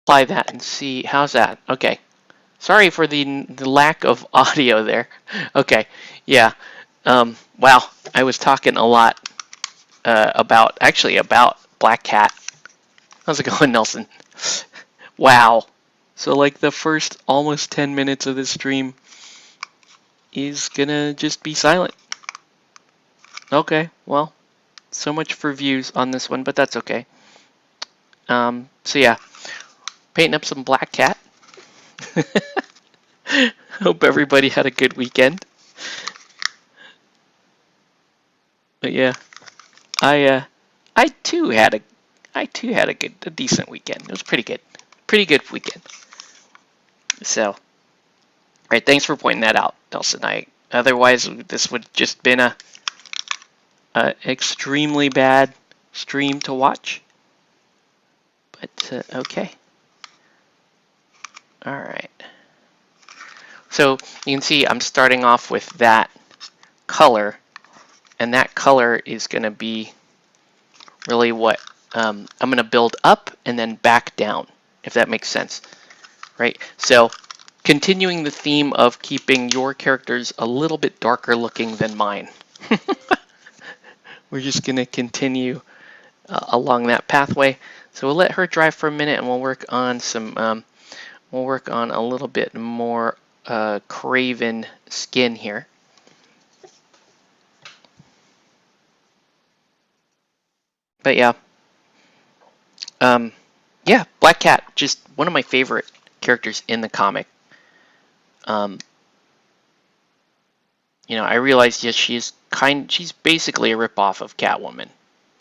apply that and see. How's that? Okay. Sorry for the lack of audio there. Okay. Yeah. Wow. I was talking a lot about Black Cat. How's it going, Nelson? Wow. So like the first almost 10 minutes of this stream is gonna just be silent. Okay, well, so much for views on this one, but that's okay. So yeah, painting up some Black Cat. Hope everybody had a good weekend. But yeah, I too had a decent weekend. It was pretty good weekend. So, right, thanks for pointing that out, Nelson. Otherwise this would just been a extremely bad stream to watch. But okay. All right. So you can see I'm starting off with that color, and that color is going to be really what I'm going to build up and then back down, if that makes sense, right? So continuing the theme of keeping your characters a little bit darker looking than mine. We're just going to continue along that pathway. So we'll let her dry for a minute, and we'll work on some. We'll work on a little bit more Craven skin here. But yeah, yeah, Black Cat, just one of my favorite characters in the comic. You know, I realized, yes, she's basically a ripoff of Catwoman,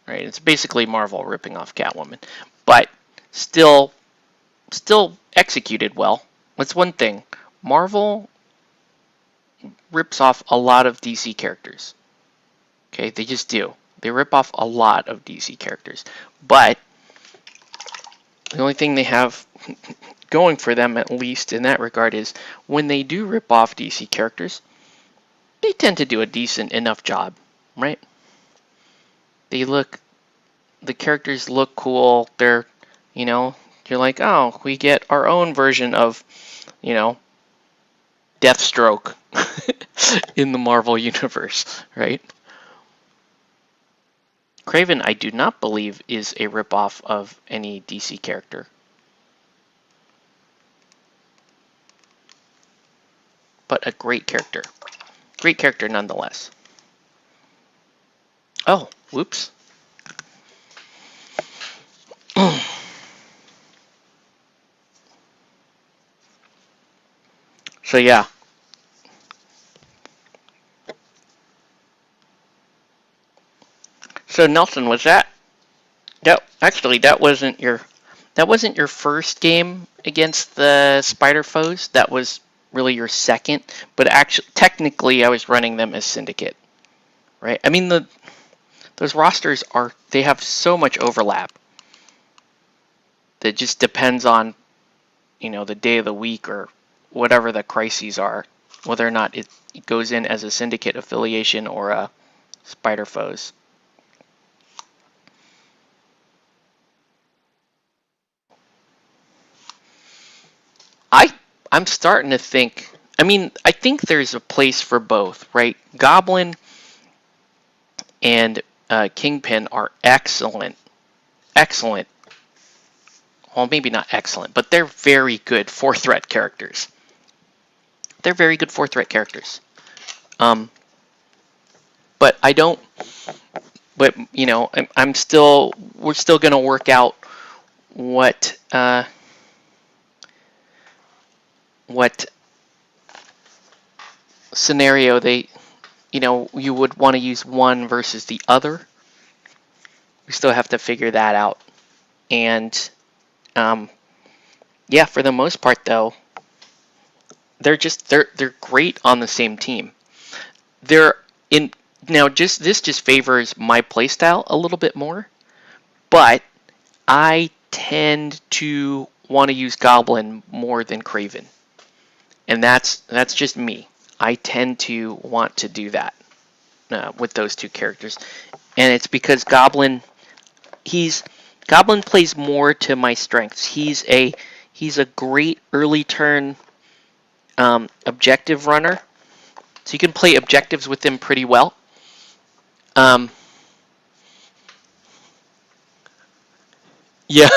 right? It's basically Marvel ripping off Catwoman, but still executed well. That's one thing. Marvel rips off a lot of DC characters. Okay, they just do. They rip off a lot of DC characters, but the only thing they have going for them, at least in that regard, is when they do rip off DC characters, they tend to do a decent enough job, right? The characters look cool. They're, you know, you're like, oh, we get our own version of, you know, Deathstroke in the Marvel universe, right? Craven, I do not believe, is a ripoff of any DC character. But a great character. Great character nonetheless. Oh, whoops. So yeah. So Nelson, was that actually that wasn't your first game against the Spider Foes? That was really your second, but actually technically I was running them as Syndicate. Right? I mean those rosters they have so much overlap. That just depends on, you know, the day of the week or whatever the crises are, whether or not it goes in as a Syndicate affiliation or a Spider Foes. I'm starting to think, I mean, I think there's a place for both, right? Goblin and Kingpin are excellent. Well, maybe not excellent, but they're very good 4-threat characters. But I don't, but you know, we're still going to work out what scenario you would want to use one versus the other. We still have to figure that out. And yeah, for the most part though, they're great on the same team. This just favors my playstyle a little bit more, but I tend to want to use Goblin more than Craven. And that's just me. I tend to want to do that with those two characters. And it's because Goblin plays more to my strengths. He's He's a great early turn objective runner, so you can play objectives with him pretty well. Yeah.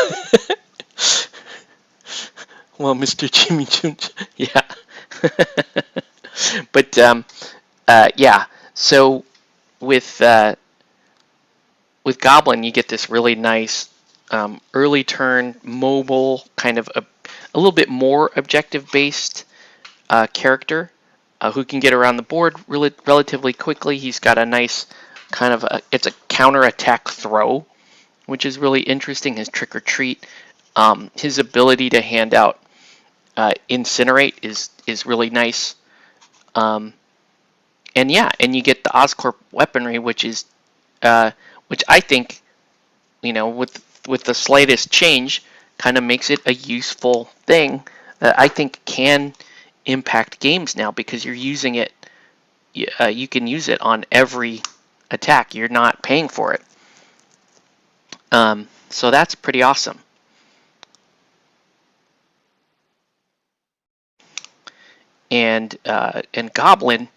Well, Mr. Jimmy Jones, yeah. But yeah, so with Goblin, you get this really nice early turn, mobile, kind of a little bit more objective based character who can get around the board relatively quickly. He's got a nice kind of it's a counter attack throw, which is really interesting. His trick or treat, his ability to hand out incinerate is really nice. And yeah, and you get the Oscorp weaponry, which is which I think, with the slightest change, kind of makes it a useful thing that I think can impact games now, because you're using it. You can use it on every attack. You're not paying for it. So that's pretty awesome. And Goblin,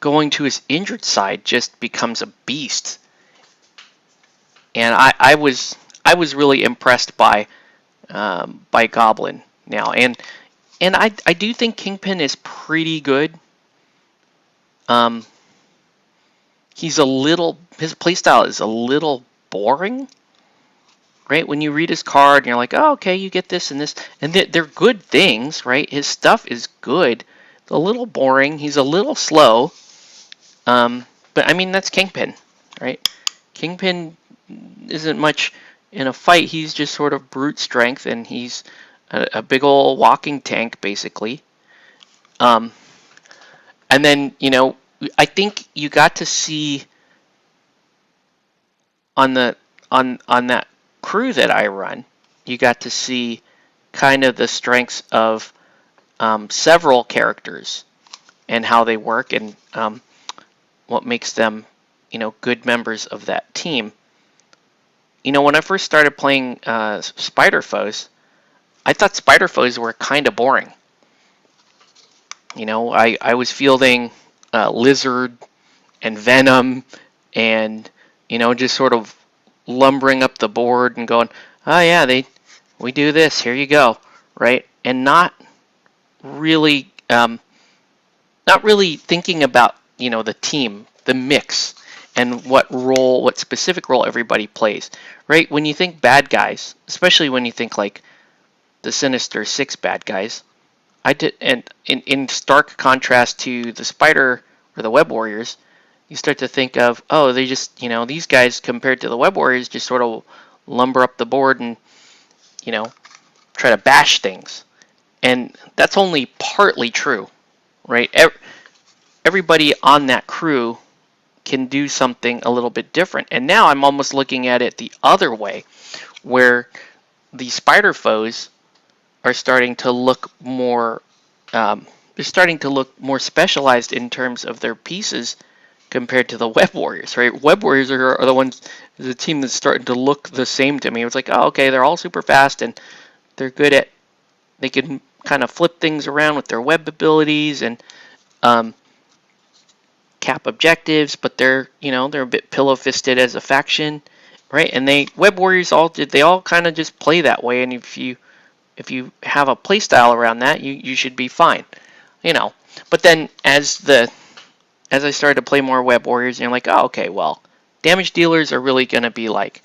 going to his injured side, just becomes a beast. And I was really impressed by Goblin now, and I do think Kingpin is pretty good. His playstyle is a little boring, right? When you read his card and you're like, oh, okay, you get this and this, and they're good things, right? His stuff is good. It's a little boring. He's a little slow. But I mean, that's Kingpin, right? Kingpin isn't much in a fight. He's just sort of brute strength, and he's a big old walking tank, basically. And then, I think you got to see on that crew that I run, you got to see kind of the strengths of several characters and how they work, and what makes them, good members of that team. When I first started playing Spider Foes, I thought Spider Foes were kind of boring. I was fielding Lizard and Venom, and just sort of lumbering up the board and going, oh yeah, we do this, here you go, right? And not really thinking about the team, the mix, and what specific role everybody plays, right? When you think bad guys, especially when you think like the Sinister Six bad guys, and in stark contrast to the Spider or the Web Warriors, you start to think of, oh, they just, these guys compared to the Web Warriors just sort of lumber up the board and, try to bash things. And that's only partly true, right? Everybody on that crew can do something a little bit different. And now I'm almost looking at it the other way, where the Spider Foes are starting to look more, specialized in terms of their pieces compared to the Web Warriors, right? Web Warriors are the team that's starting to look the same to me. It's like, oh, okay, they're all super fast and they're good they can kind of flip things around with their web abilities and cap objectives, but they're a bit pillow-fisted as a faction, right? And Web Warriors they all kind of just play that way, and if you have a play style around that, you should be fine, But then as I started to play more Web Warriors, and you're like, oh, okay, well, damage dealers are really going to be like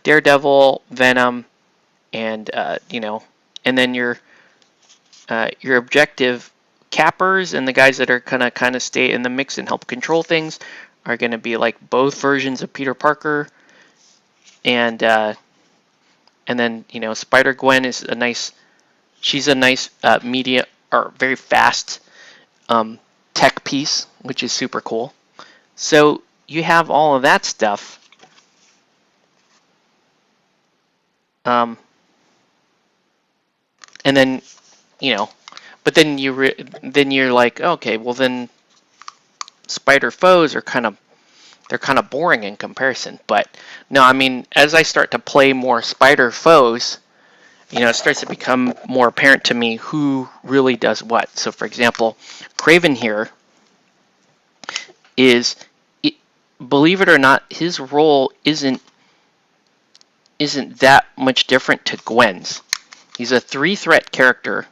Daredevil, Venom, and and then your objective cappers and the guys that are kind of stay in the mix and help control things are going to be like both versions of Peter Parker, and then Spider Gwen is she's a nice media or very fast tech piece, which is super cool. So you have all of that stuff. And then, but then you're like, okay, well then Spider Foes are kind of boring in comparison. But no, I mean, as I start to play more Spider Foes, it starts to become more apparent to me who really does what. So, for example, Craven here is, believe it or not, his role isn't that much different to Gwen's. He's a 3-threat character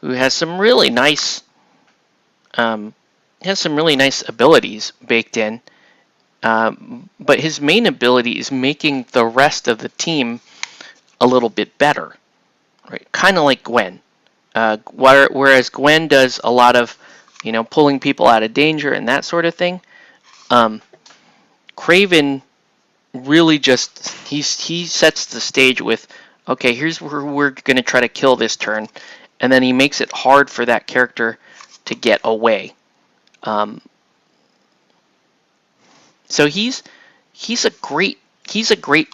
who has some really nice abilities baked in, but his main ability is making the rest of the team a little bit better, right? Kind of like Gwen. Whereas Gwen does a lot of, pulling people out of danger and that sort of thing. Craven really just he sets the stage with, okay, here's where we're going to try to kill this turn, and then he makes it hard for that character to get away. So he's a great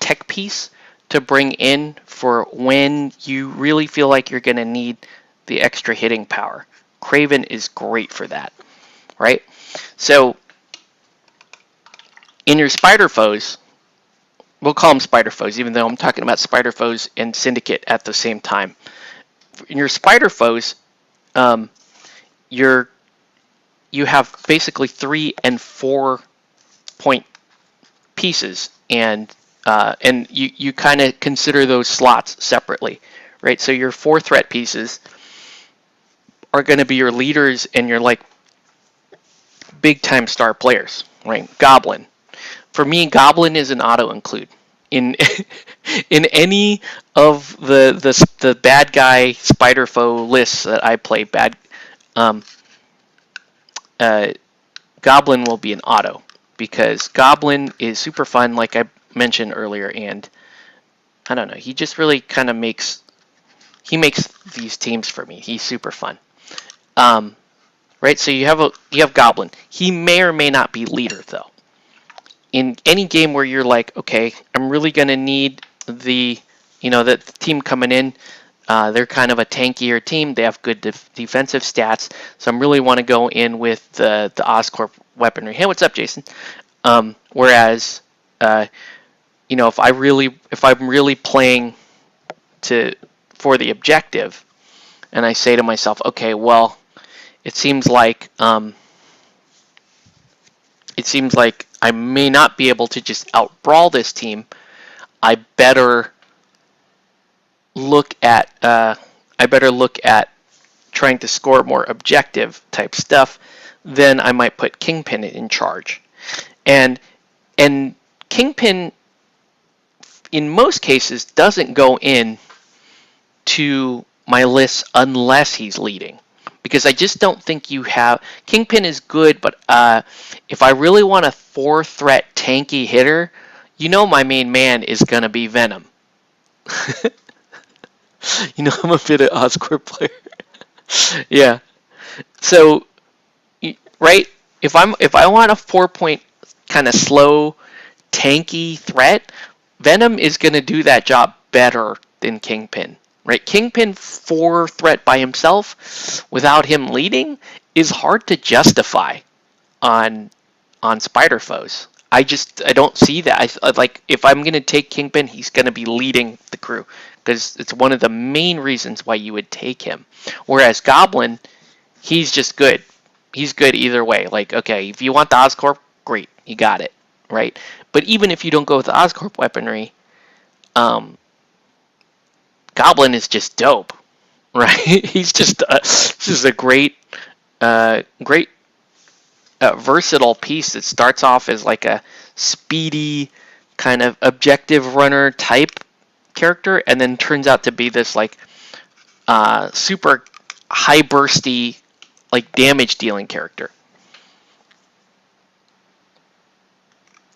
tech piece to bring in for when you really feel like you're going to need the extra hitting power. Craven is great for that, right? So in your spider foes, we'll call them spider foes, even though I'm talking about spider foes and Syndicate at the same time. In your spider foes, you have basically 3 and 4 point pieces, and you kind of consider those slots separately, right? So your 4-threat pieces are going to be your leaders and your big time star players, right? Goblin. For me, Goblin is an auto include in in any of the bad guy spider foe lists that I play. Goblin will be an auto, because Goblin is super fun, like I mentioned earlier, and I don't know, he just really kind of makes these teams for me. He's super fun. Right, so you have Goblin. He may or may not be leader, though. In any game where you're like, okay, I'm really going to need the team coming in, they're kind of a tankier team. They have good defensive stats, so I really want to go in with the Oscorp weaponry. Hey, what's up, Jason? Whereas, if I'm really playing for the objective, and I say to myself, okay, well, it seems like I may not be able to just outbrawl this team. I better look at trying to score more objective type stuff. Then I might put Kingpin in charge, and Kingpin in most cases doesn't go in to my list unless he's leading, because I just don't think you have. Kingpin is good, but if I really want a 4-threat tanky hitter, my main man is gonna be Venom. I'm a bit of Oscorp player. Yeah. So, right, if I want a 4-point kind of slow, tanky threat, Venom is gonna do that job better than Kingpin. Right, Kingpin 4-threat by himself without him leading is hard to justify on spider foes. I don't see that. If I'm gonna take Kingpin, he's gonna be leading the crew, because it's one of the main reasons why you would take him. Whereas Goblin, he's just good. He's good either way. Okay, if you want the Oscorp, great, you got it, right? But even if you don't go with the Oscorp weaponry, Goblin is just dope, right? He's just a great versatile piece that starts off as like a speedy kind of objective runner type character, and then turns out to be this super high bursty damage dealing character.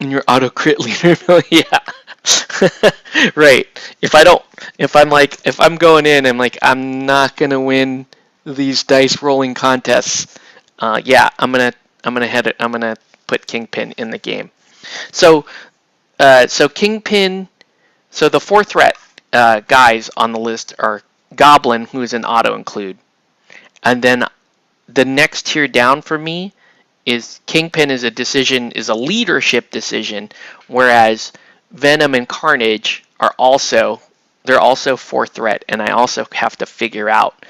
And your auto crit leader, yeah. Right. If I'm going in, I'm not gonna win these dice rolling contests. Yeah, I'm gonna put Kingpin in the game. So Kingpin. So the 4-threat guys on the list are Goblin, who is an auto include, and then the next tier down for me is Kingpin is a leadership decision, whereas Venom and Carnage are also they're also 4 threat, and I also have to figure out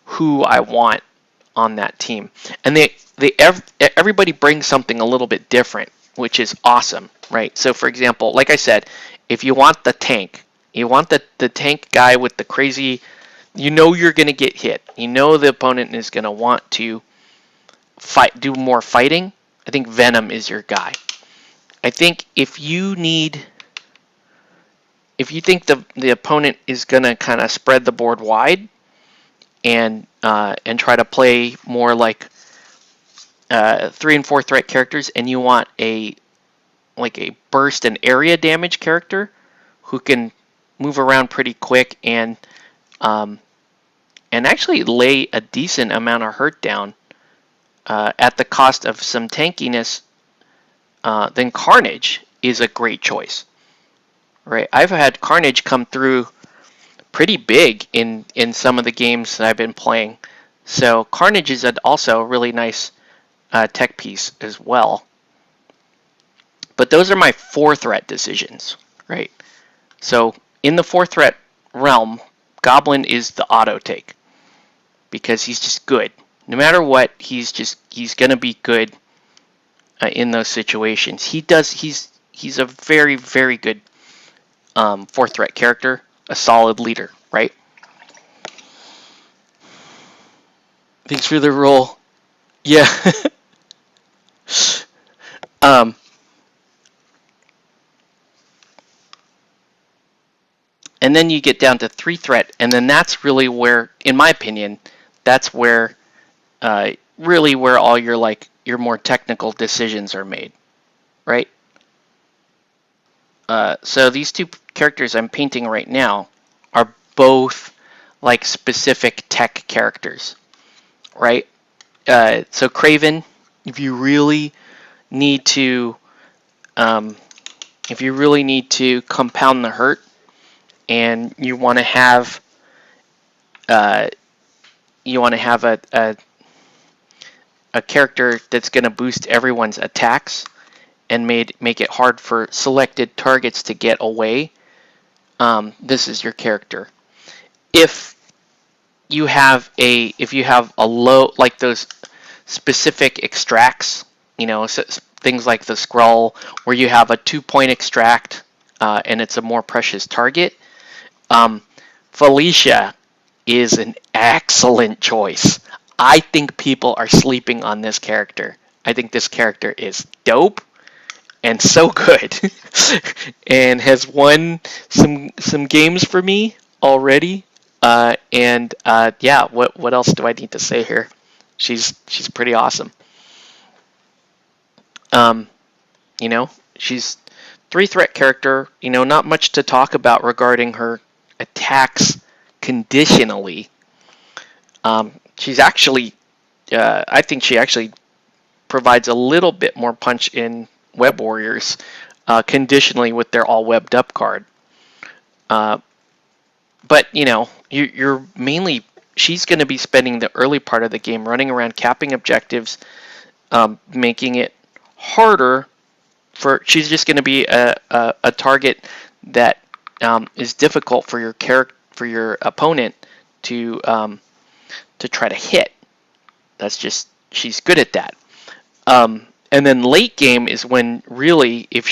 who I want on that team. And everybody brings something a little bit different, which is awesome, right? So for example, like I said, if you want the tank, you want the tank guy with the crazy, you know you're going to get hit. You know the opponent is going to want to do more fighting. I think Venom is your guy. I think if you think the opponent is going to kind of spread the board wide and try to play more like 3 and 4 threat characters, and you want a burst and area damage character who can move around pretty quick and actually lay a decent amount of hurt down at the cost of some tankiness, then Carnage is a great choice. Right, I've had Carnage come through pretty big in some of the games that I've been playing. So Carnage is also a really nice tech piece as well. But those are my 4 threat decisions, right? So in the 4 threat realm, Goblin is the auto take because he's just good. No matter what, he's gonna be good in those situations. He's a very, very good 4 threat character, a solid leader, right? Thanks for the roll. Yeah. And then you get down to 3 threat, and then that's really where, in my opinion, that's where really where all your more technical decisions are made, right? So these 2 characters I'm painting right now are both like specific tech characters, right? So Craven, if you really need to compound the hurt, and you want to have a character that's going to boost everyone's attacks and make it hard for selected targets to get away, this is your character. If you have a low, like those specific extracts, things like the scroll where you have a 2-point extract and it's a more precious target, Felicia is an excellent choice. I think people are sleeping on this character. I think this character is dope and so good and has won some games for me already. Yeah, what else do I need to say here? She's pretty awesome. She's 3-threat character. Not much to talk about regarding her attacks conditionally. She's actually, I think she actually provides a little bit more punch in Web Warriors conditionally with their all webbed up card. But you're mainly, she's going to be spending the early part of the game running around capping objectives, making it harder for. She's just going to be a target that is difficult for your opponent to try to hit. That's just, she's good at that. And then late game is when really, if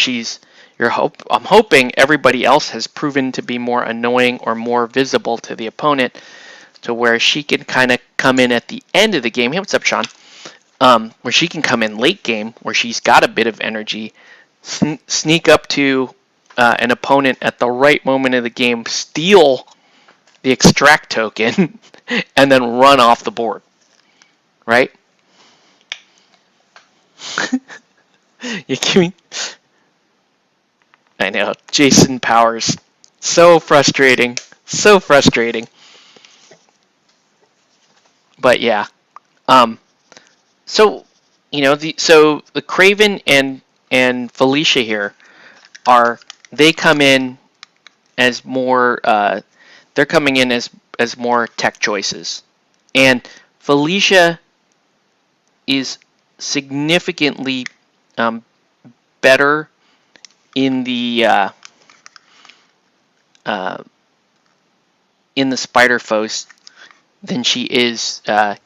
I'm hoping everybody else has proven to be more annoying or more visible to the opponent, to where she can kind of come in at the end of the game. Hey, what's up, Sean? Where she can come in late game, where she's got a bit of energy, sneak up to an opponent at the right moment of the game, steal the extract token, and then run off the board. Right? You kidding? I know. Jason Powers. So frustrating. So frustrating. But yeah. So, the Craven and Felicia here they come in as more, they're coming in as more tech choices. And Felicia is significantly better in the in the Spider Foes than she is. I'm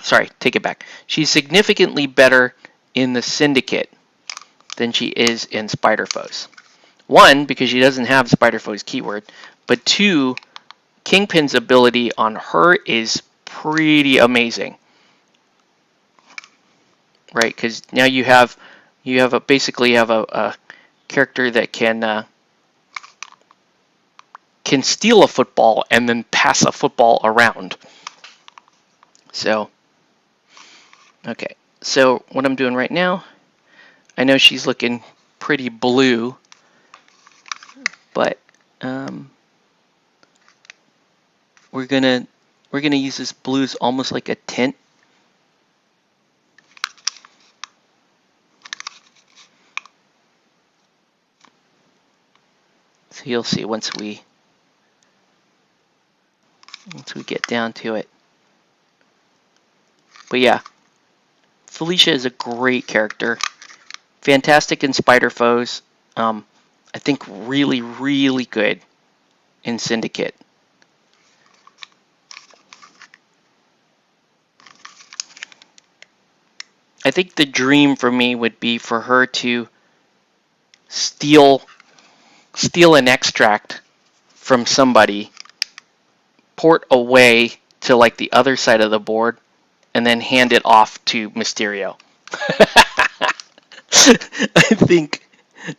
sorry. Take it back. She's significantly better in the Syndicate than she is in Spider Foes. One, because she doesn't have Spider Foes keyword, but two, Kingpin's ability on her is pretty amazing, right? Because now you have basically a character that can steal a football and then pass a football around. So, okay. So what I'm doing right now, I know she's looking pretty blue, but we're gonna use this blue as almost like a tint. So you'll see once we get down to it. But yeah, Felicia is a great character. Fantastic in Spider Foes. I think really, really good in Syndicate. I think the dream for me would be for her to steal an extract from somebody, port away to like the other side of the board, and then hand it off to Mysterio.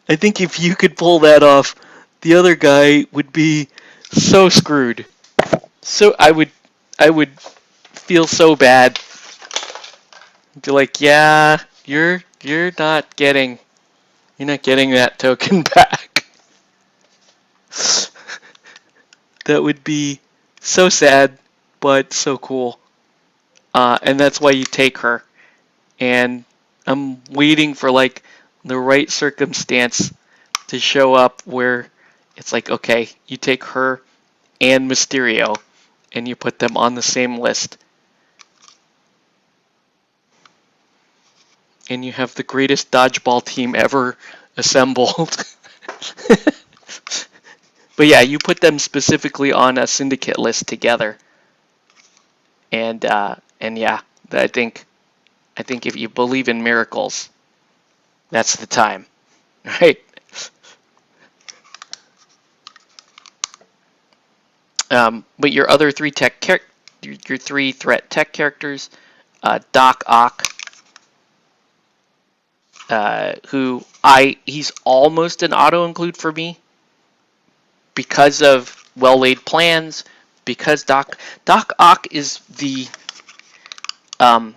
I think if you could pull that off, the other guy would be so screwed. So I would feel so bad. Be like, yeah, you're not getting that token back. That would be so sad, but so cool. And that's why you take her. And I'm waiting for like the right circumstance to show up where it's like, okay, you take her and Mysterio and you put them on the same list. And you have the greatest dodgeball team ever assembled. But yeah, you put them specifically on a syndicate list together. And yeah, I think if you believe in miracles, that's the time, right? But your other three your three threat tech characters, Doc Ock, who he's almost an auto include for me because of well laid plans. Because Doc Ock is the I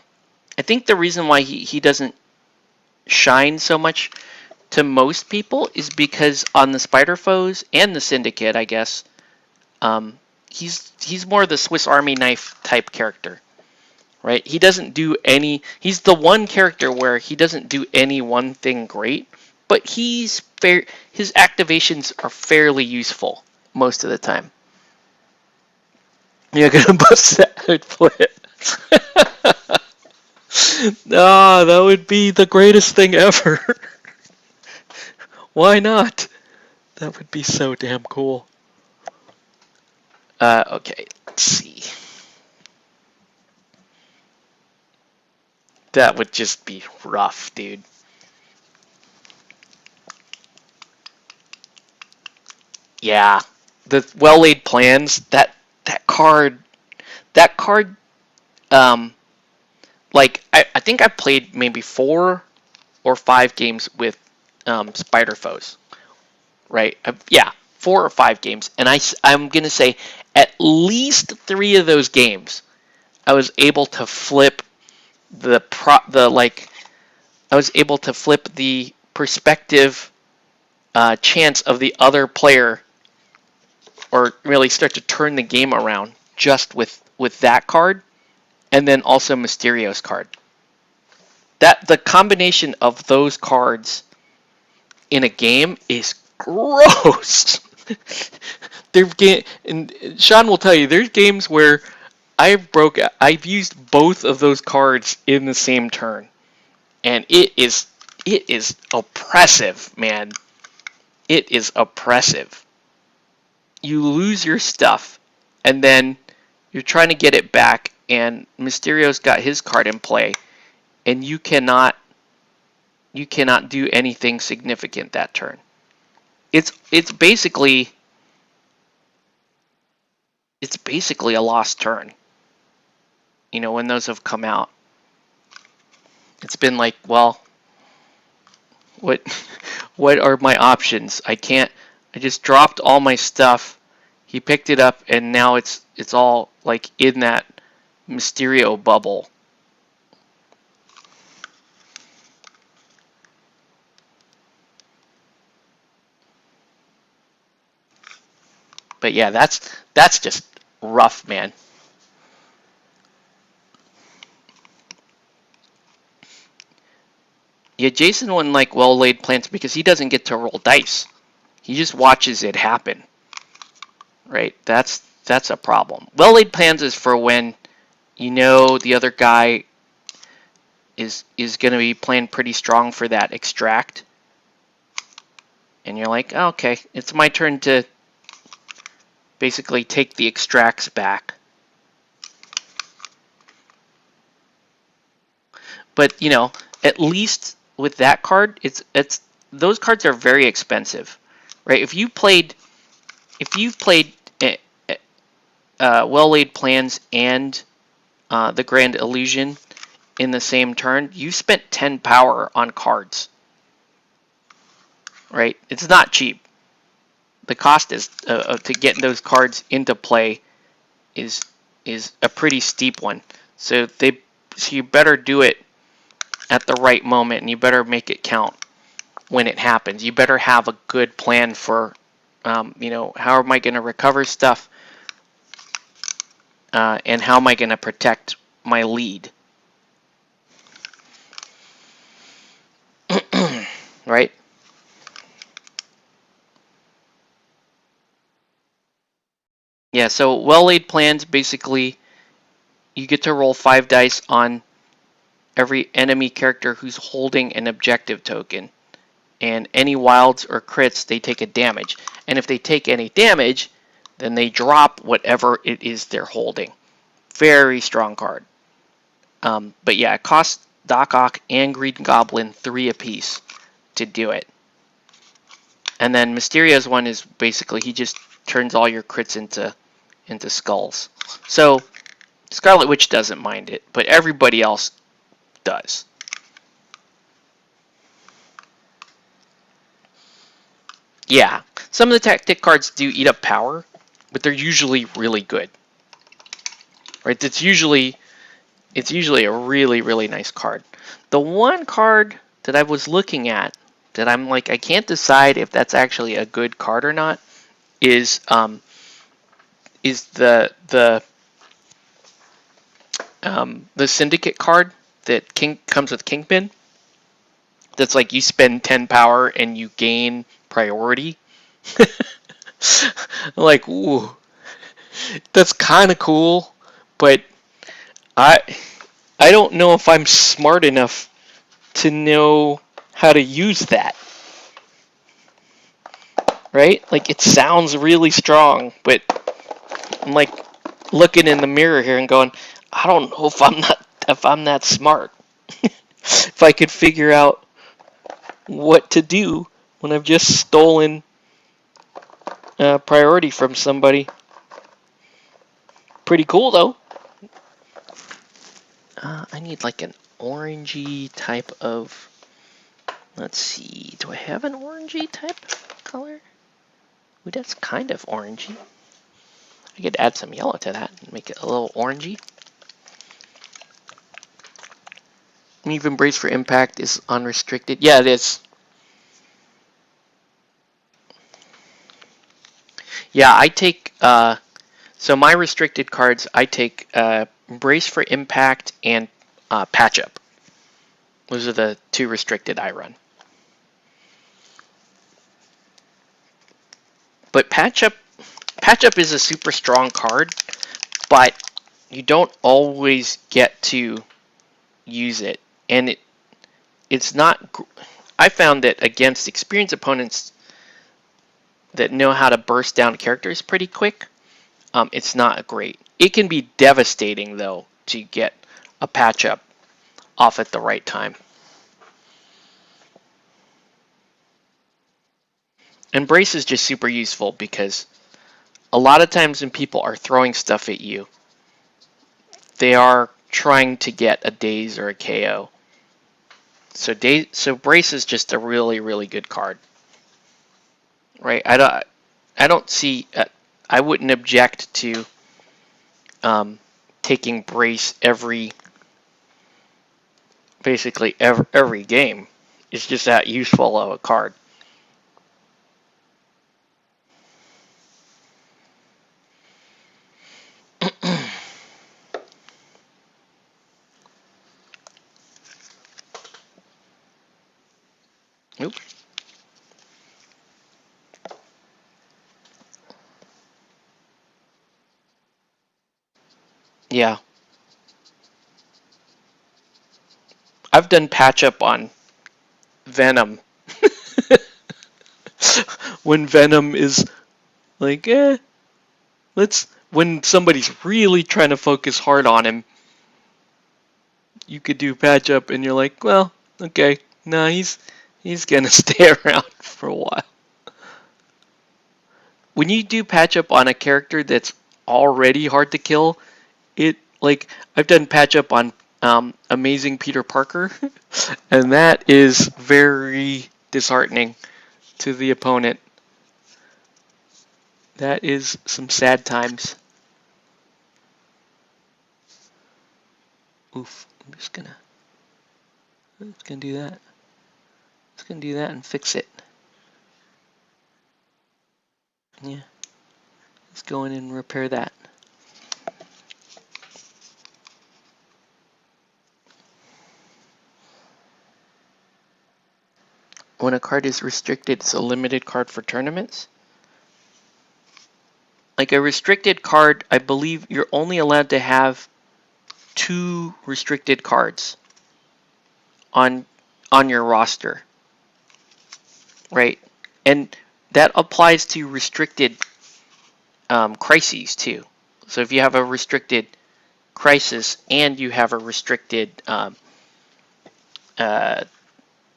think the reason why he doesn't shine so much to most people is because on the Spider Foes and the Syndicate, I guess, he's more the Swiss Army knife type character, right? He doesn't do any. He's the one character where he doesn't do any one thing great, but his activations are fairly useful most of the time. You're gonna bust that flip. Ah, that would be the greatest thing ever. Why not? That would be so damn cool. Okay, let's see. That would just be rough, dude. Yeah, the well-laid plans. That card. Like I think I played maybe 4 or 5 games with Spider Foes, right? Yeah, 4 or 5 games, and I'm gonna say at least 3 of those games, I was able to flip the perspective chance of the other player, or really start to turn the game around just with that card, and then also Mysterio's card. That the combination of those cards in a game is gross. And Sean will tell you, there's games where I've used both of those cards in the same turn, and it is oppressive, man. It is oppressive. you lose your stuff, and then you're trying to get it back, and Mysterio's got his card in play, and you cannot do anything significant that turn. It's basically a lost turn. You know, when those have come out, it's been like, well, what what are my options? I just dropped all my stuff. He picked it up, and now it's all like in that Mysterio bubble. But yeah, that's just rough, man. Yeah, Jason wouldn't like well-laid plans because he doesn't get to roll dice. He just watches it happen. Right? That's a problem. Well-laid plans is for when you know the other guy is going to be playing pretty strong for that extract, and you're like, oh, okay, it's my turn to basically take the extracts back. But you know, at least with that card, it's those cards are very expensive, right? If you've played well-laid plans and the Grand Illusion in the same turn, you spent 10 power on cards, right? It's not cheap. The cost is to get those cards into play is a pretty steep one. So you better do it at the right moment, and you better make it count when it happens. You better have a good plan for, you know, how am I going to recover stuff, and how am I going to protect my lead, right? Yeah, so well-laid plans, basically, you get to roll 5 dice on every enemy character who's holding an objective token. And any wilds or crits, they take a damage. And if they take any damage, then they drop whatever it is they're holding. Very strong card. But yeah, it costs Doc Ock and Green Goblin 3 apiece to do it. And then Mysterio's one is basically he just turns all your crits into skulls. So Scarlet Witch doesn't mind it, but everybody else does. Yeah, some of the tactic cards do eat up power, but they're usually really good. Right? It's usually a really, really nice card. The one card that I was looking at that I'm like, I can't decide if that's actually a good card or not is the Syndicate card that comes with Kingpin. That's like you spend 10 power and you gain priority. Like, ooh, that's kind of cool, but I don't know if I'm smart enough to know how to use that. Right? Like, it sounds really strong, but I'm like looking in the mirror here and going, I don't know if I'm that smart. If I could figure out what to do when I've just stolen priority from somebody. Pretty cool, though. I need like an orangey type of... Let's see. Do I have an orangey type color? Ooh, that's kind of orangey. I could add some yellow to that and make it a little orangey. Even Brace for Impact is unrestricted. Yeah, it is. Yeah, I take... so my restricted cards, I take Brace for Impact and Patch Up. Those are the 2 restricted I run. But Patch Up is a super strong card, but you don't always get to use it. And it's not... I found that against experienced opponents, that know how to burst down characters pretty quick, it's not great. It can be devastating, though, to get a patch up off at the right time. And brace is just super useful because a lot of times when people are throwing stuff at you, they are trying to get a daze or a KO. So brace is just a really, really good card, right? I don't see. I wouldn't object to taking brace basically every game. It's just that useful of a card. Oop. Yeah, I've done patch up on Venom when Venom is like, when somebody's really trying to focus hard on him, you could do patch up and you're like, well, okay, no, he's gonna stay around for a while. When you do patch up on a character that's already hard to kill, it like I've done patch up on Amazing Peter Parker, and that is very disheartening to the opponent. That is some sad times. Oof, I'm just gonna do that. Just gonna do that and fix it. Yeah, let's go in and repair that. When a card is restricted, it's a limited card for tournaments. Like a restricted card, I believe you're only allowed to have 2 restricted cards on your roster, right? And that applies to restricted crises too. So if you have a restricted crisis and you have a restricted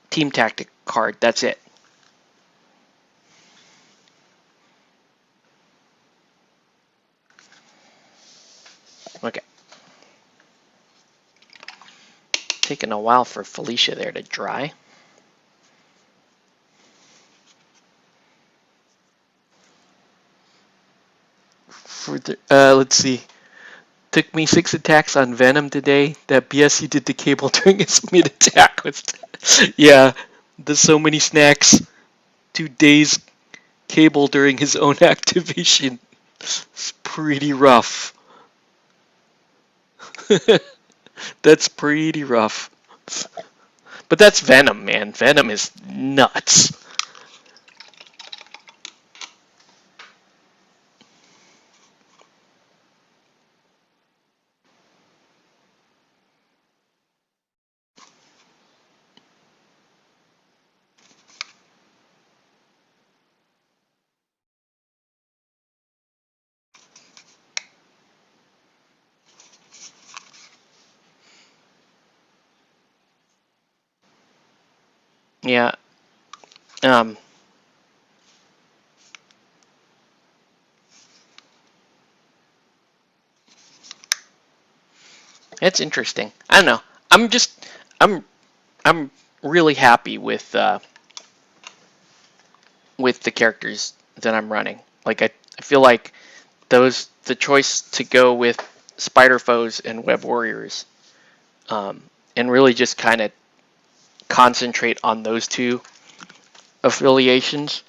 team tactic card, that's it. Okay. Taking a while for Felicia there to dry. Let's see. Took me 6 attacks on Venom today. That BS he did to Cable during his mid attack was, yeah. There's so many snacks. 2 days Cable during his own activation. It's pretty rough. That's pretty rough. But that's Venom, man. Venom is nuts. Yeah. Um, it's interesting. I don't know. I'm I'm really happy with the characters that I'm running. Like I feel like the choice to go with Spider Foes and Web Warriors, and really just kind of concentrate on those 2 affiliations,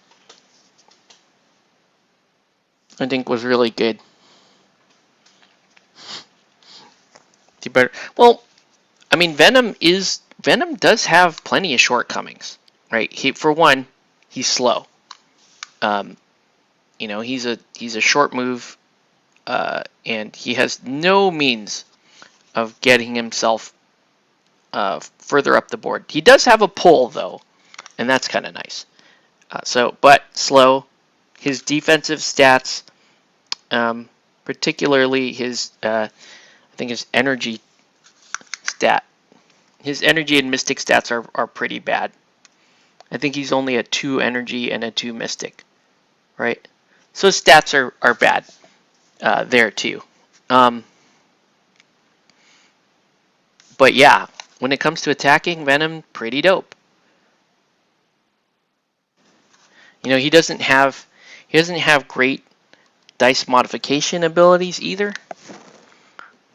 I think was really good. Well, I mean, Venom does have plenty of shortcomings, right? For one, he's slow. He's a short move, and he has no means of getting himself further up the board. He does have a pull though, and that's kind of nice. But slow. his defensive stats, particularly his, I think his energy stat. His energy and mystic stats are pretty bad. I think he's only a 2 energy and a 2 mystic, right? So his stats are bad there too. But yeah, when it comes to attacking, Venom, pretty dope. You know, he doesn't have great dice modification abilities either.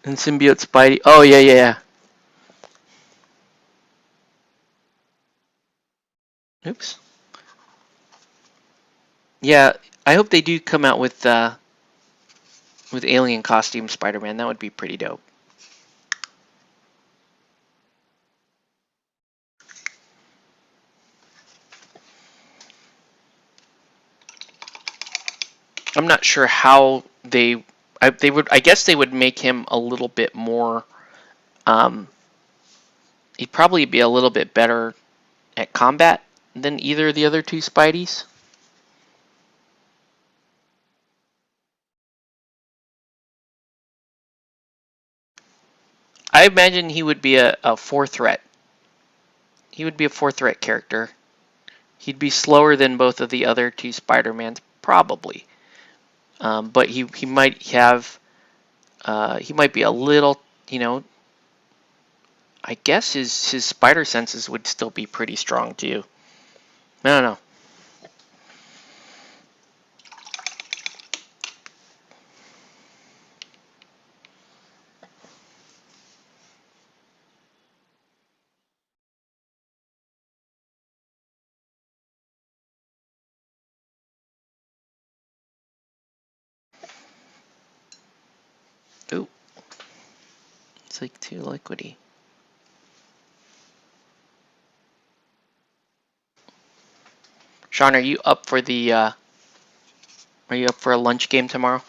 And symbiote Spidey. Oh yeah. Oops. Yeah, I hope they do come out with alien costume Spider-Man. That would be pretty dope. I'm not sure how they would. I guess they would make him a little bit more. He'd probably be a little bit better at combat than either of the other two Spideys. I imagine he would be a 4 threat. He would be a 4 threat character. He'd be slower than both of the other two Spider-Mans, probably. But he might have he might be a little, you know. I guess his spider senses would still be pretty strong too. I don't know. Ooh, it's like too liquidy. Sean, are you up for the? Are you up for a lunch game tomorrow?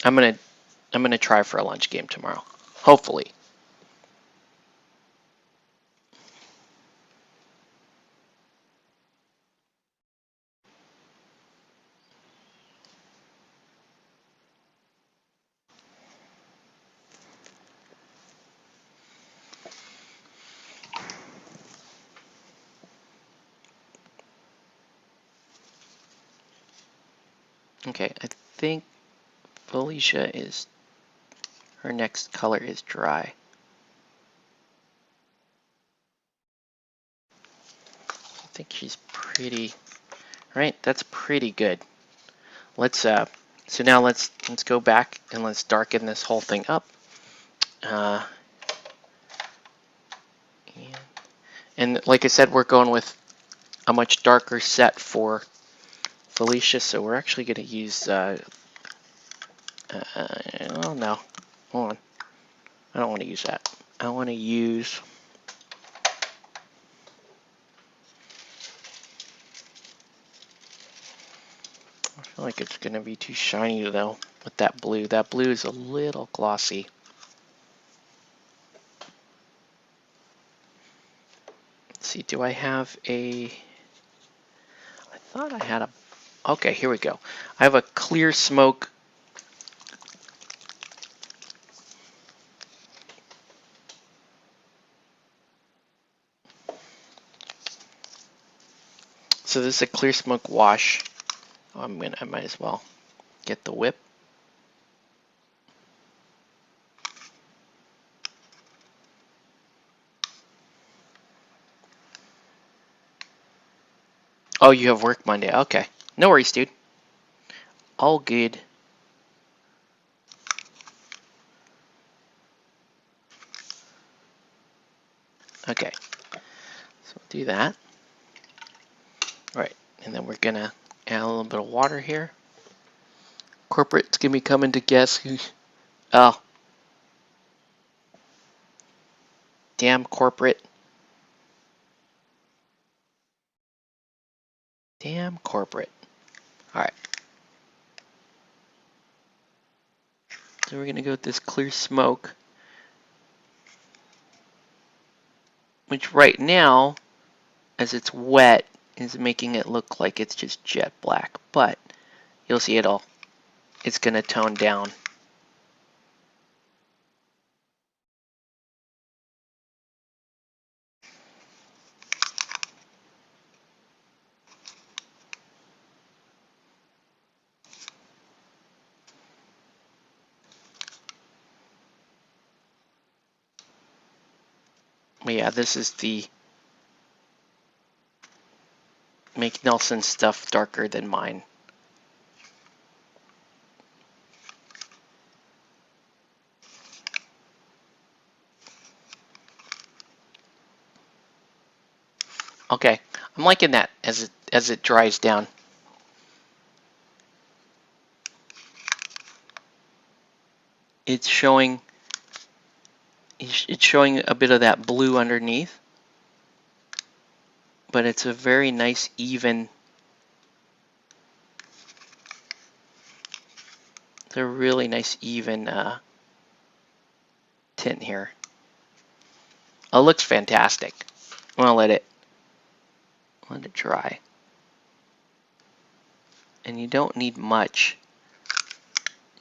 I'm gonna try for a lunch game tomorrow. Hopefully. Okay, I think Felicia is. Her next color is dry. I think she's pretty. Right, that's pretty good. Let's so now let's go back and let's darken this whole thing up. And like I said, we're going with a much darker set for Felicia, so we're actually going to use. Oh no, hold on. I don't want to use that. I want to use. I feel like it's going to be too shiny though with that blue. That blue is a little glossy. Let's see, do I have a. I thought I had a. Okay, here we go. I have a clear smoke. So this is a clear smoke wash. Oh, I might as well get the whip. Oh, you have work Monday. Okay. No worries, dude. All good. Okay. So we'll do that. All right. And then we're going to add a little bit of water here. Corporate's going to be coming to guess who. Oh. Damn corporate. Damn corporate. All right. So we're going to go with this clear smoke. Which right now, as it's wet, is making it look like it's just jet black, but you'll see it's going to tone down. But yeah, this is the make Nelson's stuff darker than mine. Okay, I'm liking that as it dries down. It's showing a bit of that blue underneath, but it's a very nice even. It's a really nice even tint here. Oh, it looks fantastic. I'm gonna let it dry. And you don't need much.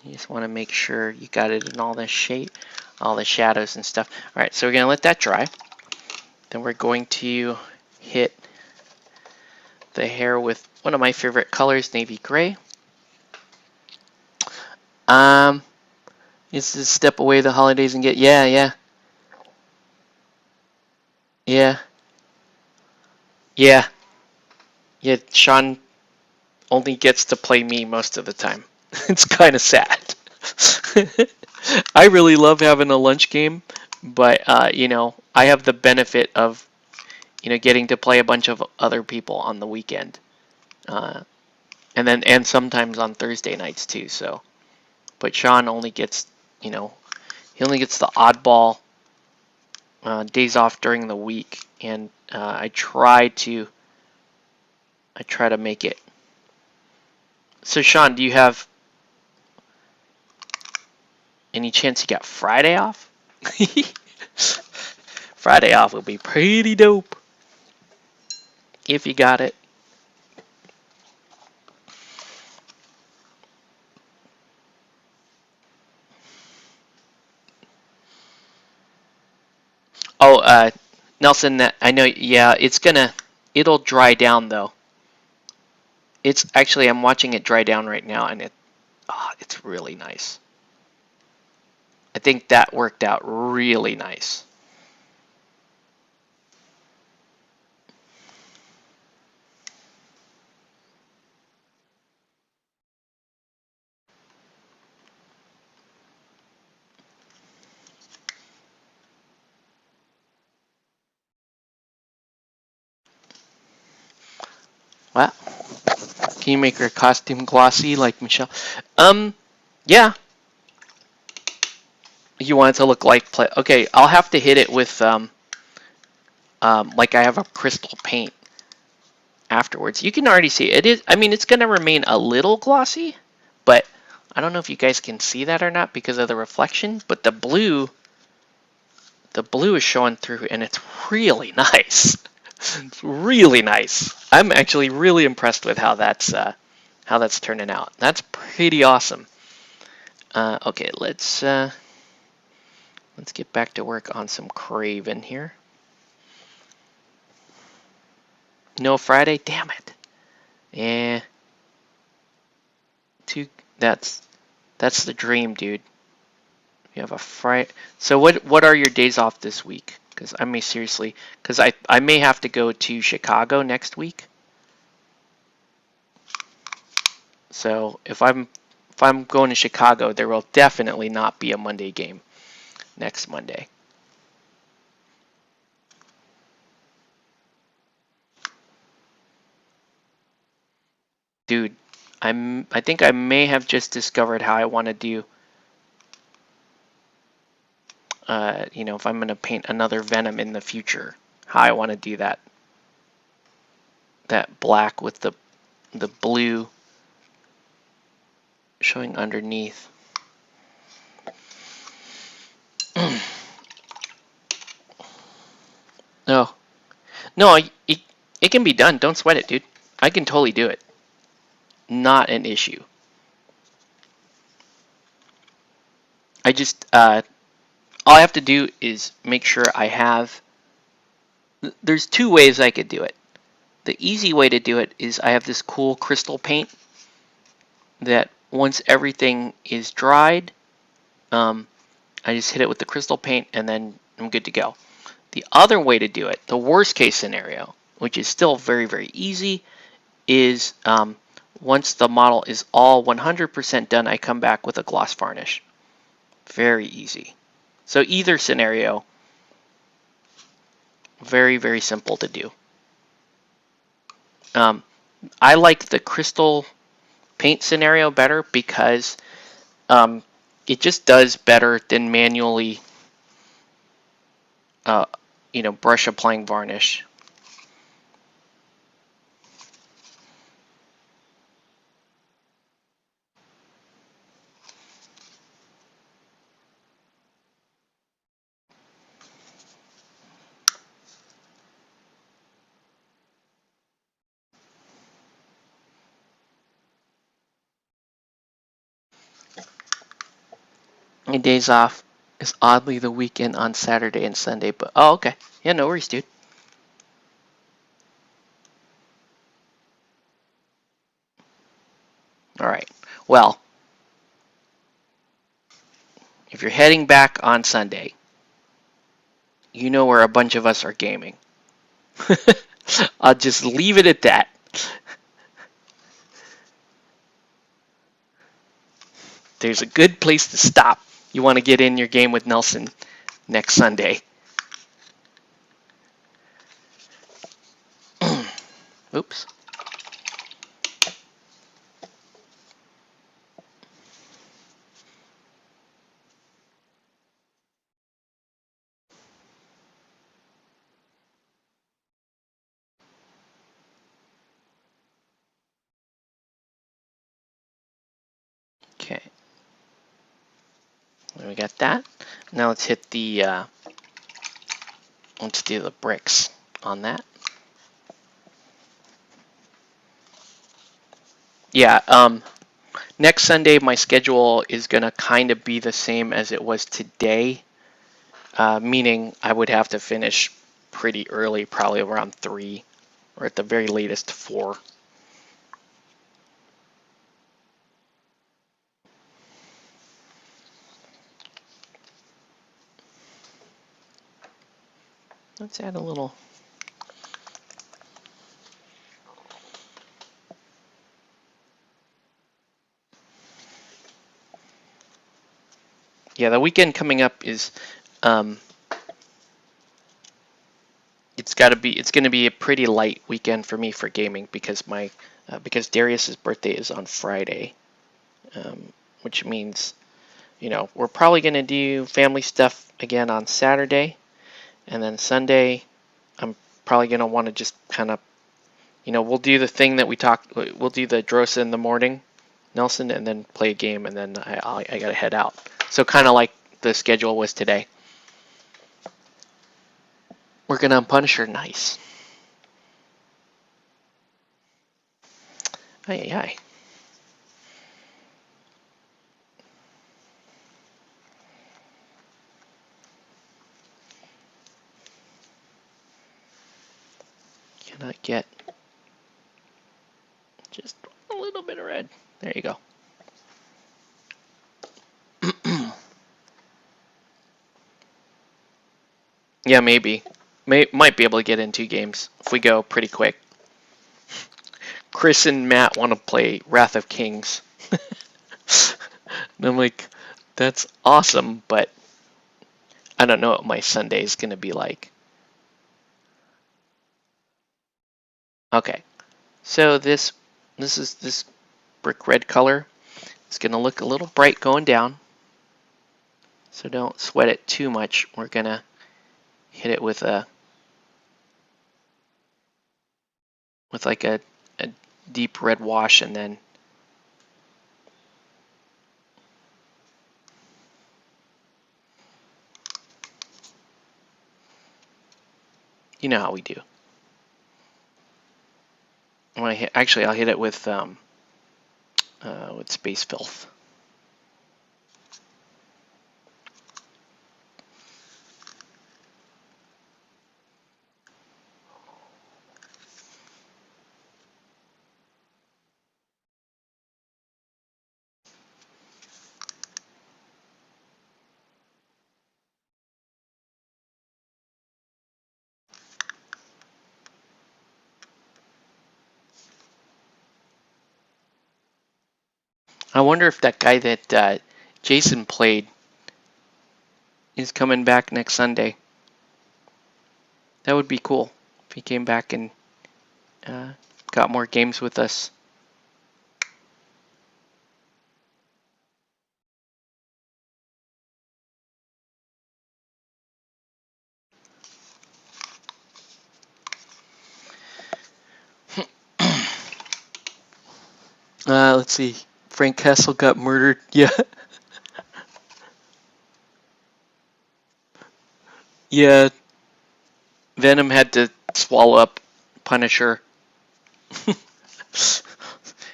You just want to make sure you got it in all the shape, all the shadows and stuff. All right, so we're gonna let that dry. Then we're going to hit the hair with one of my favorite colors, navy gray. It's to step away the holidays and get, yeah. Sean only gets to play me most of the time. It's kind of sad. I really love having a lunch game, but I have the benefit of getting to play a bunch of other people on the weekend, and sometimes on Thursday nights too. So, but Sean only gets he only gets the oddball days off during the week, and I try to make it. So Sean, do you have any chance you got Friday off? Friday off will be pretty dope if you got it. Oh, Nelson, I know. Yeah, it'll dry down though. It's actually, I'm watching it dry down right now, and it's really nice. I think that worked out really nice. Wow. Can you make her costume glossy like Michelle? Yeah. You want it to look like okay, I'll have to hit it with like I have a crystal paint afterwards. You can already see it is. I mean, it's going to remain a little glossy, but I don't know if you guys can see that or not because of the reflection. But the blue is showing through, and it's really nice. It's really nice. I'm actually really impressed with how that's turning out. That's pretty awesome. Okay, let's get back to work on some Craven here. No Friday? Damn it. Yeah. That's the dream, dude. You have a Friday. So what are your days off this week? Because I may seriously, because I may have to go to Chicago next week. So if I'm going to Chicago, there will definitely not be a Monday game next Monday. Dude, I think I may have just discovered how I want to do. If I'm going to paint another Venom in the future, how I want to do that. That black with the blue showing underneath. No, It can be done. Don't sweat it, dude. I can totally do it. Not an issue. I just, all I have to do is make sure I have, there's two ways I could do it. The easy way to do it is I have this cool crystal paint that once everything is dried, I just hit it with the crystal paint and then I'm good to go. The other way to do it, the worst case scenario, which is still very, very easy, is once the model is all 100% done, I come back with a gloss varnish. Very easy. So either scenario, very, very simple to do. I like the crystal paint scenario better because it just does better than manually, brush applying varnish. My days off is oddly the weekend on Saturday and Sunday, but oh, okay. Yeah, no worries, dude. All right. Well, if you're heading back on Sunday, you know where a bunch of us are gaming. I'll just leave it at that. There's a good place to stop. You want to get in your game with Nelson next Sunday. Oops. Okay. We got that. Now let's hit the, let's do the bricks on that. Yeah, next Sunday my schedule is going to kind of be the same as it was today, meaning I would have to finish pretty early, probably around 3, or at the very latest 4. Let's add a little. Yeah, the weekend coming up is, it's going to be a pretty light weekend for me for gaming because because Darius's birthday is on Friday, which means, we're probably going to do family stuff again on Saturday, and then Sunday, I'm probably going to want to just kind of, we'll do the thing that we'll do the Drosa in the morning, Nelson, and then play a game, and then I got to head out. So kind of like the schedule was today. We're going to Punisher, nice. Aye, aye. Cannot get just a little bit of red. There you go. Yeah, maybe. Might be able to get in 2 games if we go pretty quick. Chris and Matt want to play Wrath of Kings. And I'm like, that's awesome, but I don't know what my Sunday is going to be like. Okay, so this is this brick red color. It's going to look a little bright going down, so don't sweat it too much. We're going to hit it with like a deep red wash, and then you know how we do. Actually, I'll hit it with Space Filth. I wonder if that guy that Jason played is coming back next Sunday. That would be cool if he came back and got more games with us. Let's see. Frank Castle got murdered. Yeah. Yeah. Venom had to swallow up Punisher.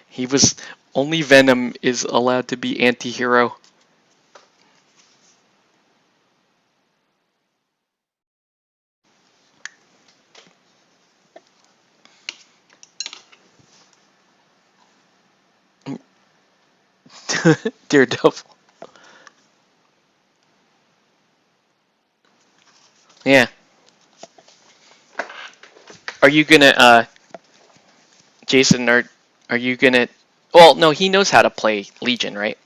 He was only Venom is allowed to be anti-hero. Daredevil. Yeah. Are you gonna Jason, are you gonna well, no, he knows how to play Legion, right?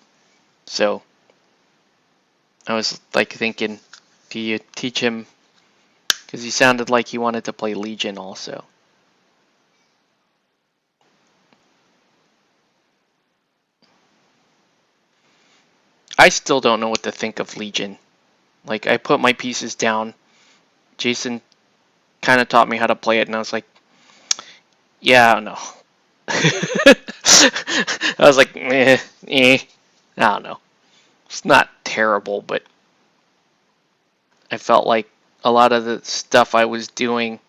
So I was like thinking, do you teach him, because he sounded like he wanted to play Legion also. I still don't know what to think of Legion. Like, I put my pieces down. Jason kind of taught me how to play it, and I was like, yeah, I don't know. I was like, I don't know. It's not terrible, but I felt like a lot of the stuff I was doing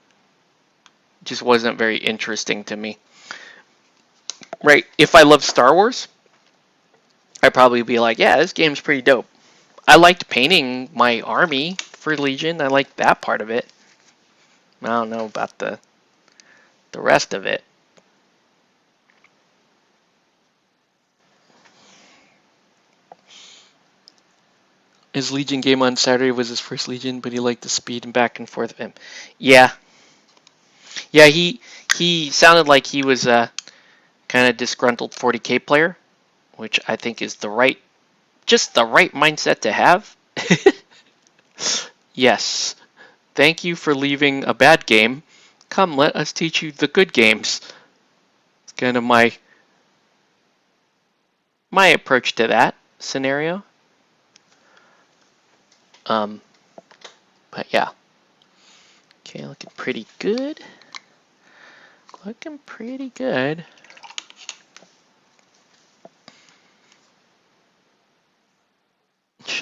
just wasn't very interesting to me. Right? If I loved Star Wars, I'd probably be like, yeah, this game's pretty dope. I liked painting my army for Legion. I liked that part of it. I don't know about the rest of it. His Legion game on Saturday was his first Legion, but he liked the speed and back and forth of him. Yeah. Yeah, he sounded like he was a kind of disgruntled 40k player, which I think is just the right mindset to have. Yes. Thank you for leaving a bad game. Come, let us teach you the good games. It's kind of my approach to that scenario. But yeah. Okay, looking pretty good. Looking pretty good.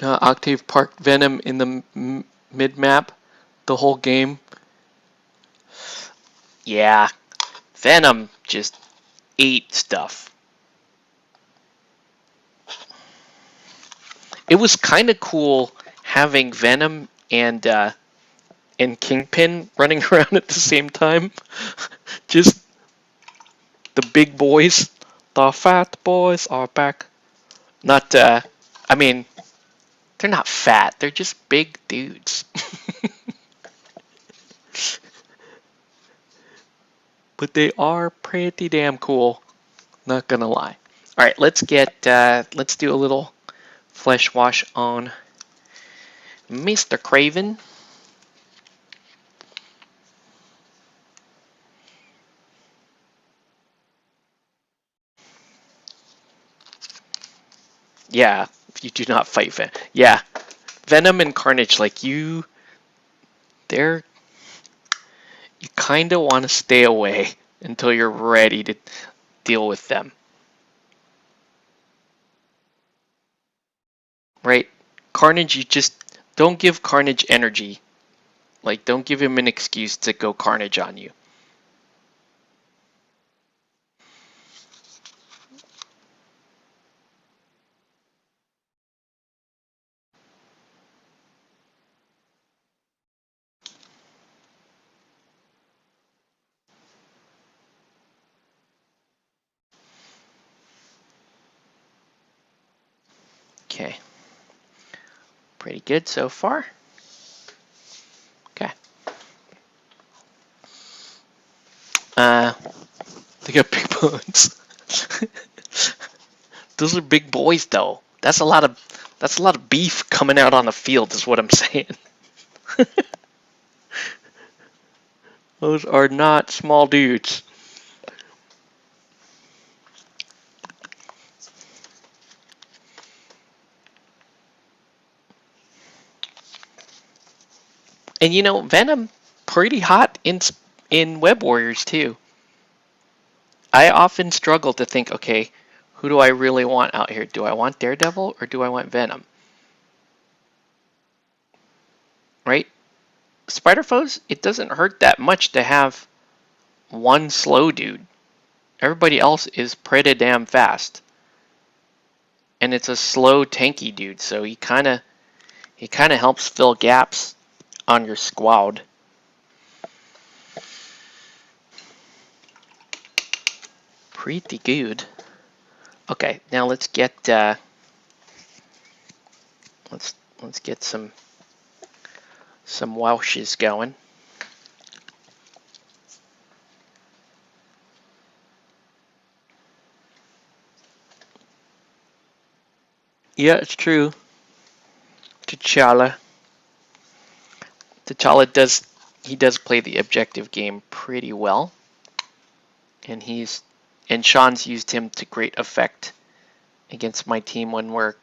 Octave Park Venom in the mid map the whole game. Yeah, Venom just ate stuff. It was kind of cool having Venom and Kingpin running around at the same time. Just the big boys. The fat boys are back. Not, I mean, they're not fat. They're just big dudes. But they are pretty damn cool. Not gonna lie. All right, let's do a little flesh wash on Mr. Craven. Yeah, you do not fight Venom. Yeah, Venom and Carnage, like you kind of want to stay away until you're ready to deal with them. Right? Carnage, you just don't give Carnage energy. Like, don't give him an excuse to go Carnage on you. Okay. Pretty good so far. Okay. They got big bones. Those are big boys, though. That's a lot of beef coming out on the field, is what I'm saying. Those are not small dudes. And you know, Venom pretty hot in Web Warriors too. I often struggle to think, okay, who do I really want out here? Do I want Daredevil or do I want Venom? Right? Spider Foes, it doesn't hurt that much to have one slow dude. Everybody else is pretty damn fast. And it's a slow tanky dude, so he kinda helps fill gaps on your squad. Pretty good. Okay, now let's get let's get some Welshes going. Yeah, it's true. T'Challa. T'Challa does play the objective game pretty well, and Sean's used him to great effect against my team when we're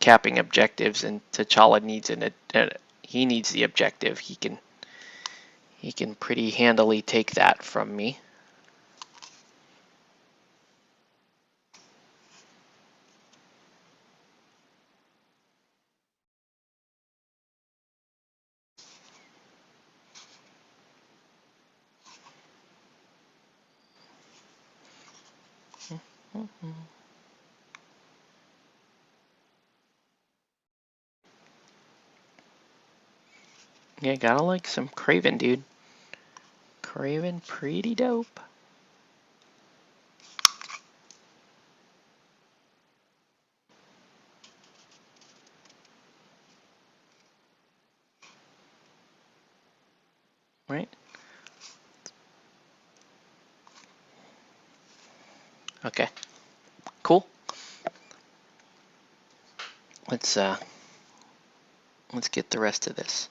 capping objectives, and T'Challa needs he needs the objective. He can pretty handily take that from me. Yeah, gotta like some Craven, dude. Craven, pretty dope. Right? Okay. Cool. Let's get the rest of this.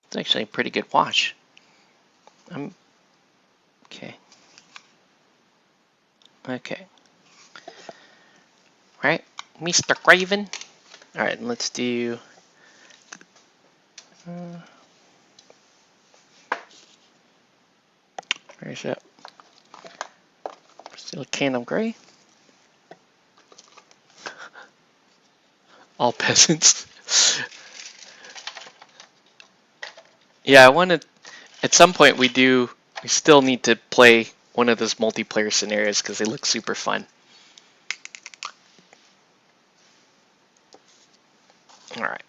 It's actually a pretty good wash. Okay. Okay. Right, Mr. Craven. All right, let's do. Where's that? Still a can of gray. All peasants. Yeah, I want to. At some point, we still need to play one of those multiplayer scenarios because they look super fun. All right.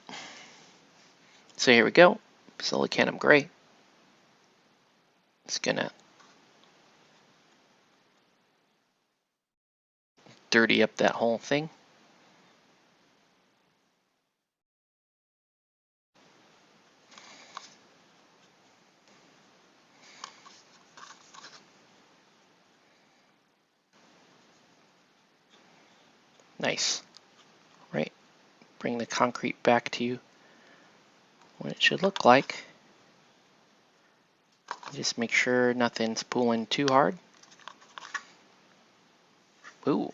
So here we go. Silicanum gray. It's gonna dirty up that whole thing. Nice. Right. Bring the concrete back to you what it should look like. Just make sure nothing's pulling too hard. Ooh.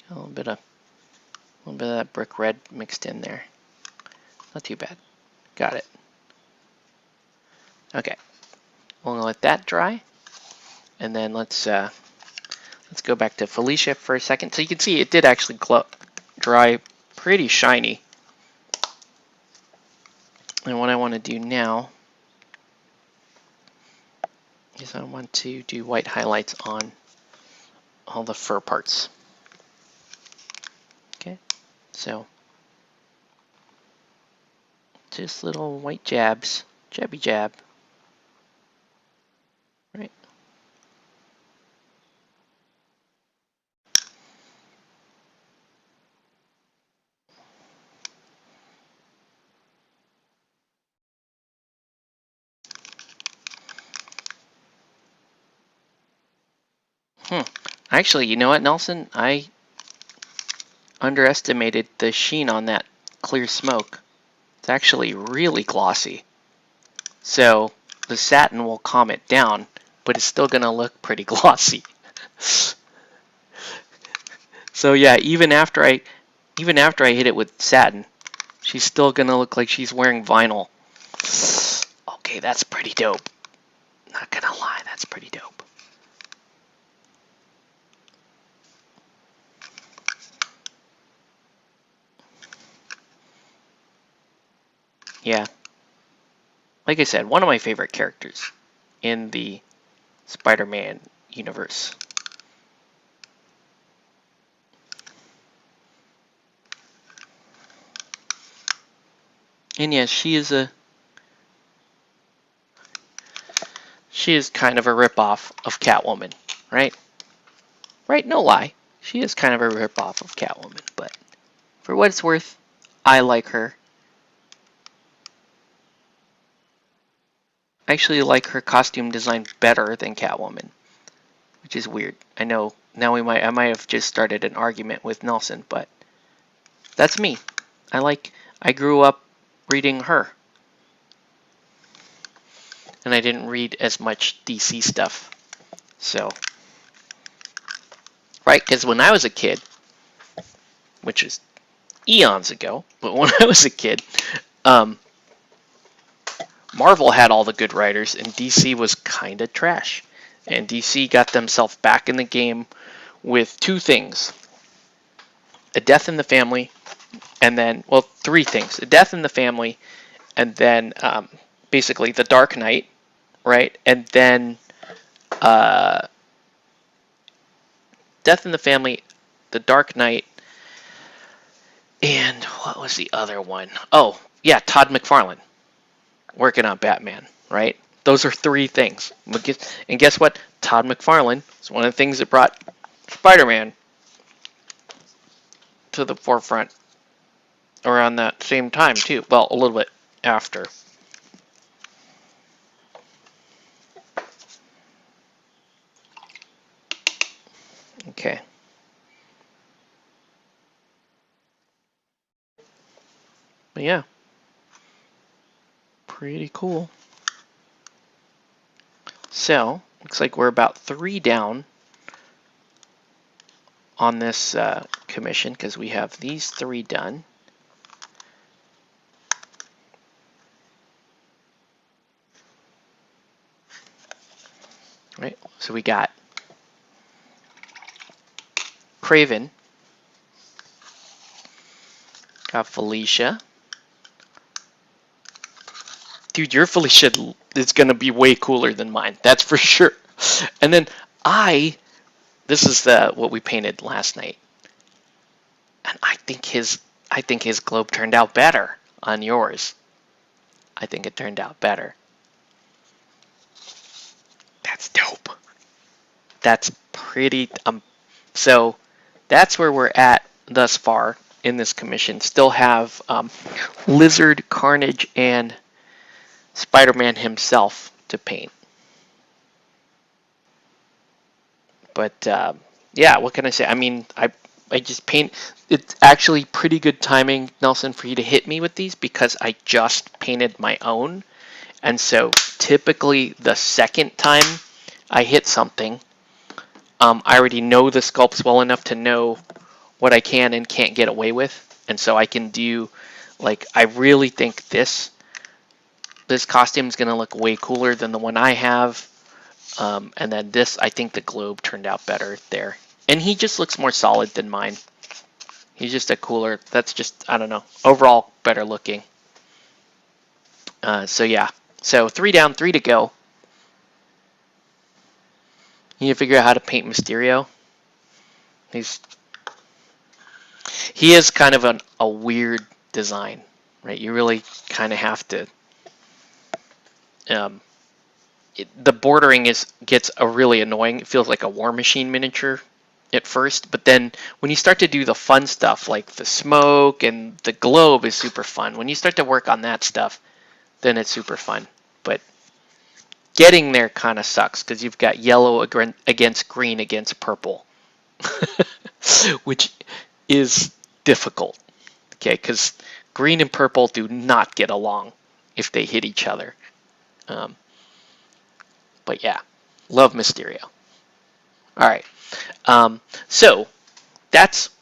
A little bit of that brick red mixed in there. Not too bad. Got it. Okay. We'll let that dry. And then let's go back to Felicia for a second. So you can see it did actually dry pretty shiny. And what I want to do now is I want to do white highlights on all the fur parts. Okay, so just little white jabs. Jabby jab. Right. Actually, you know what, Nelson? I underestimated the sheen on that clear smoke. It's actually really glossy. So the satin will calm it down, but it's still gonna look pretty glossy. So yeah, even after I hit it with satin, she's still gonna look like she's wearing vinyl. Okay, that's pretty dope. Not gonna lie, that's pretty dope. Yeah. Like I said, one of my favorite characters in the Spider-Man universe. And yes, she is kind of a ripoff of Catwoman, right? Right? No lie. She is kind of a ripoff of Catwoman, but for what it's worth, I like her. I actually like her costume design better than Catwoman, which is weird. I know now I might have just started an argument with Nelson, but that's me. I grew up reading her. And I didn't read as much DC stuff. So, right, because when I was a kid, which is eons ago, but when I was a kid, um, Marvel had all the good writers, and DC was kind of trash. And DC got themselves back in the game with two things: a death in the family, and then, well, three things: a death in the family, and then basically the Dark Knight, right? And then Death in the Family, the Dark Knight, and what was the other one? Oh, yeah, Todd McFarlane working on Batman, right? Those are three things. And guess what? Todd McFarlane is one of the things that brought Spider-Man to the forefront around that same time, too. Well, a little bit after. Okay. But yeah, pretty cool. So, looks like we're about 3 down on this commission because we have these 3 done. Right, so we got Craven, got Felicia. Dude, your Felicia is going to be way cooler than mine. That's for sure. And then this is what we painted last night. And I think his globe turned out better on yours. I think it turned out better. That's dope. That's pretty so that's where we're at thus far in this commission. Still have Lizard, Carnage, and Spider-Man himself to paint. But yeah, what can I say? I mean, I just paint. It's actually pretty good timing, Nelson, for you to hit me with these because I just painted my own. And so typically the second time I hit something, I already know the sculpts well enough to know what I can and can't get away with. And so I can do, like, I really think this costume is going to look way cooler than the one I have. And then this, I think the globe turned out better there. And he just looks more solid than mine. He's just a cooler, that's just, I don't know, overall better looking. So yeah, so 3 down, 3 to go. You need to figure out how to paint Mysterio. He is kind of a weird design, right? You really kind of have to Um, the bordering gets a really annoying. It feels like a War Machine miniature at first, but then when you start to do the fun stuff like the smoke and the globe is super fun. When you start to work on that stuff, then it's super fun. But getting there kind of sucks because you've got yellow against green against purple, which is difficult. Okay, because green and purple do not get along if they hit each other. Um, but yeah, love Mysterio. All right, so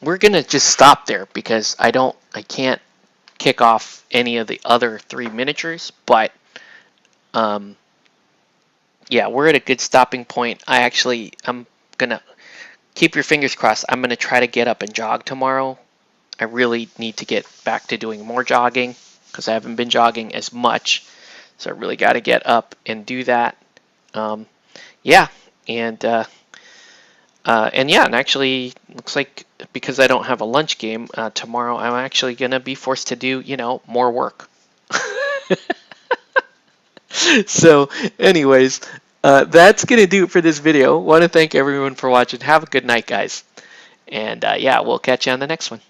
we're gonna just stop there because I can't kick off any of the other 3 miniatures, but um, yeah, we're at a good stopping point. I'm gonna keep your fingers crossed. I'm gonna try to get up and jog tomorrow. I really need to get back to doing more jogging because I haven't been jogging as much. So I really got to get up and do that. Um, yeah, and yeah, and actually looks like because I don't have a lunch game tomorrow, I'm actually gonna be forced to do more work. So, anyways, that's gonna do it for this video. Want to thank everyone for watching. Have a good night, guys, and yeah, we'll catch you on the next one.